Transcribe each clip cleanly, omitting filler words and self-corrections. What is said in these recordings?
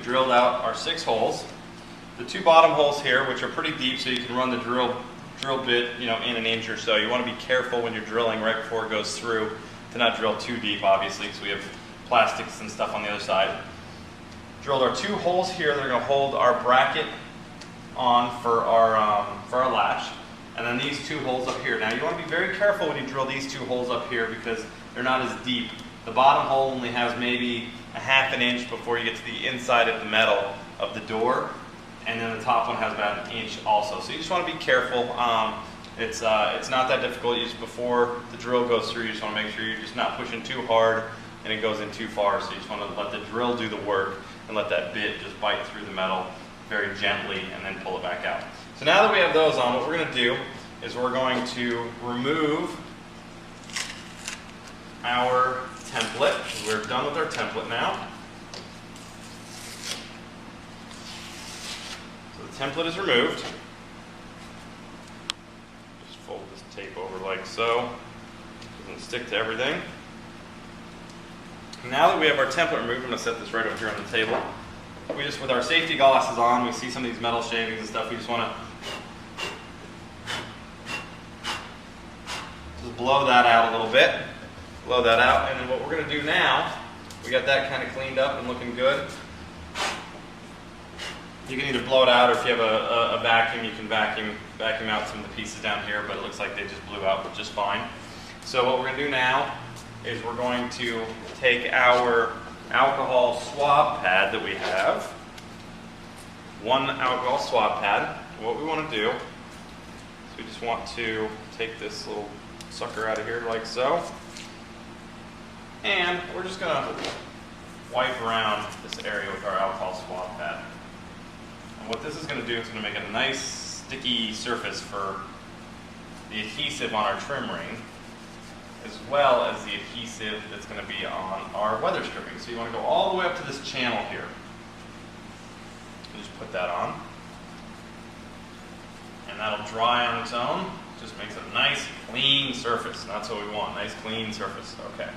drilled out our 6 holes. The 2 bottom holes here, which are pretty deep, so you can run the drill bit, in an inch or so. You want to be careful when you're drilling right before it goes through to not drill too deep, obviously, because we have plastics and stuff on the other side. Drilled our 2 holes here that are going to hold our bracket on for our latch, and then these 2 holes up here. Now you want to be very careful when you drill these 2 holes up here because they're not as deep. The bottom hole only has maybe a ½ an inch before you get to the inside of the metal of the door, and then the top one has about an inch also. So you just want to be careful. It's not that difficult. You just, before the drill goes through, you just want to make sure you're just not pushing too hard and it goes in too far. So you just want to let the drill do the work and let that bit just bite through the metal very gently and then pull it back out. So now that we have those on, what we're going to do is we're going to remove our template. We're done with our template now. So the template is removed. Just fold this tape over like so. Doesn't stick to everything. Now that we have our template removed, I'm going to set this right over here on the table. We just, with our safety glasses on, we see some of these metal shavings and stuff. We just want to just blow that out a little bit. Blow that out, and then what we're going to do now, we got that kind of cleaned up and looking good. You can either blow it out, or if you have a vacuum, you can vacuum out some of the pieces down here, but it looks like they just blew out just fine. So what we're going to do now is we're going to take our alcohol swab pad that we have, 1 alcohol swab pad. What we want to do is we just want to take this little sucker out of here like so, and we're just going to wipe around this area with our alcohol swab pad. And what this is going to do is going to make a nice sticky surface for the adhesive on our trim ring, as well as the adhesive that's going to be on our weather stripping. So you want to go all the way up to this channel here. You just put that on, and that'll dry on its own. Just makes a nice clean surface, and that's what we want, nice clean surface. Okay.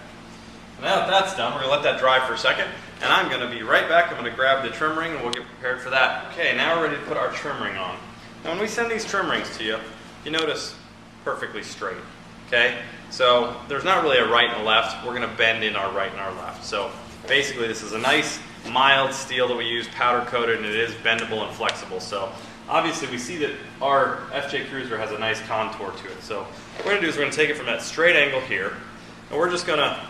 So now that that's done, we're going to let that dry for a second, and I'm going to be right back. I'm going to grab the trim ring and we'll get prepared for that. Okay, now we're ready to put our trim ring on. Now when we send these trim rings to you, you notice perfectly straight. Okay, so there's not really a right and a left. We're going to bend in our right and our left. So basically this is a nice mild steel that we use, powder coated, and it is bendable and flexible. So obviously we see that our FJ Cruiser has a nice contour to it. So what we're going to do is we're going to take it from that straight angle here, and we're just going to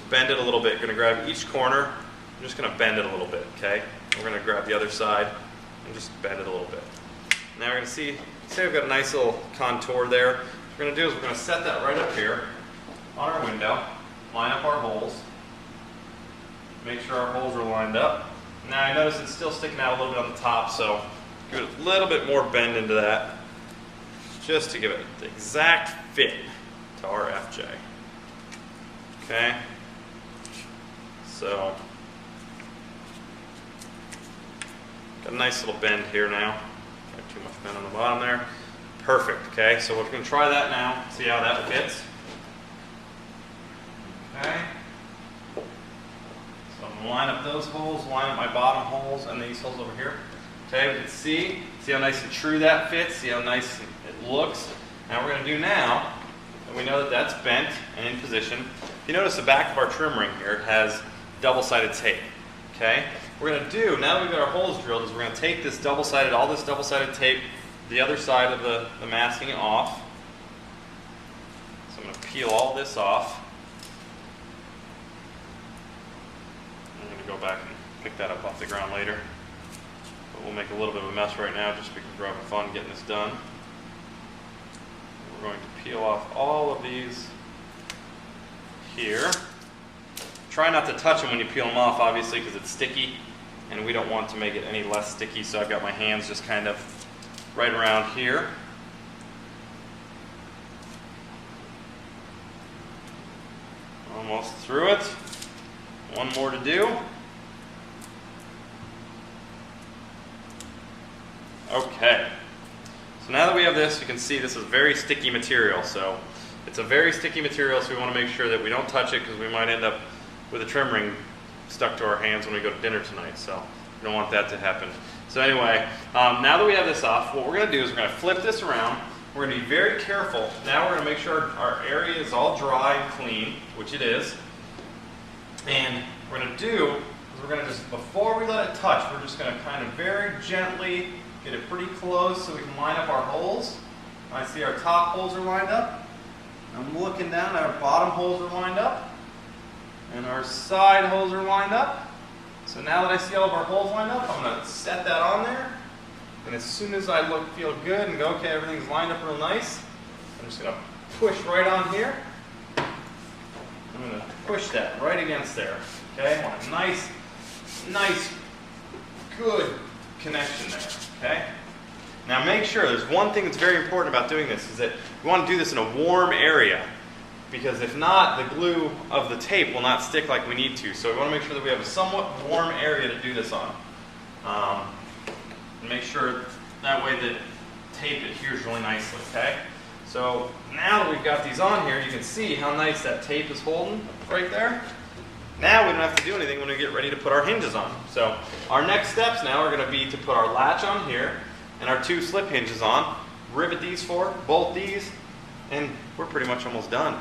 bend it a little bit. We're going to grab each corner, I'm just going to bend it a little bit, okay? We're going to grab the other side and just bend it a little bit. Now we're going to see we've got a nice little contour there. What we're going to do is we're going to set that right up here on our window, line up our holes, make sure our holes are lined up. Now I notice it's still sticking out a little bit on the top, so give it a little bit more bend into that, just to give it the exact fit to our FJ. Okay, so got a nice little bend here now. Got too much bend on the bottom there. Perfect. Okay, so we're going to try that now. See how that fits. Okay. So I'm going to line up those holes, line up my bottom holes, and these holes over here. Okay, we can see how nice and true that fits. See how nice it looks. Now we're going to do now, and we know that that's bent and in position. If you notice the back of our trim ring here has double-sided tape. Okay, what we're going to do now that we've got our holes drilled is we're going to take this all this double-sided tape, the other side of the masking off. So I'm going to peel all this off. I'm going to go back and pick that up off the ground later. But we'll make a little bit of a mess right now just because we're having fun getting this done. We're going to peel off all of these here. Try not to touch them when you peel them off, obviously, because it's sticky, and we don't want to make it any less sticky, so I've got my hands just kind of right around here. Almost through it. One more to do. Okay. So now that we have this, you can see this is very sticky material. So it's a very sticky material, so we want to make sure that we don't touch it because we might end up with a trim ring stuck to our hands when we go to dinner tonight. So You don't want that to happen. So anyway, now that we have this off, what we're going to do is we're going to flip this around. We're going to be very careful. Now we're going to make sure our area is all dry and clean, which it is. And what we're going to do is we're going to just, before we let it touch, we're just going to kind of very gently get it pretty close so we can line up our holes. I see our top holes are lined up. I'm looking down, our bottom holes are lined up. And our side holes are lined up. So now that I see all of our holes lined up, I'm going to set that on there. And as soon as I feel good and go, okay, everything's lined up real nice, I'm just going to push right on here. I'm going to push that right against there. Okay, I want a nice, good connection there. Okay. Now make sure, there's one thing that's very important about doing this, is that you want to do this in a warm area. Because if not, the glue of the tape will not stick like we need to. So we want to make sure that we have a somewhat warm area to do this on. Make sure that way the tape adheres really nicely, okay? So now that we've got these on here, you can see how nice that tape is holding right there. Now we don't have to do anything when we get ready to put our hinges on. So our next steps now are going to be to put our latch on here and our 2 slip hinges on, rivet these 4, bolt these, and we're pretty much almost done.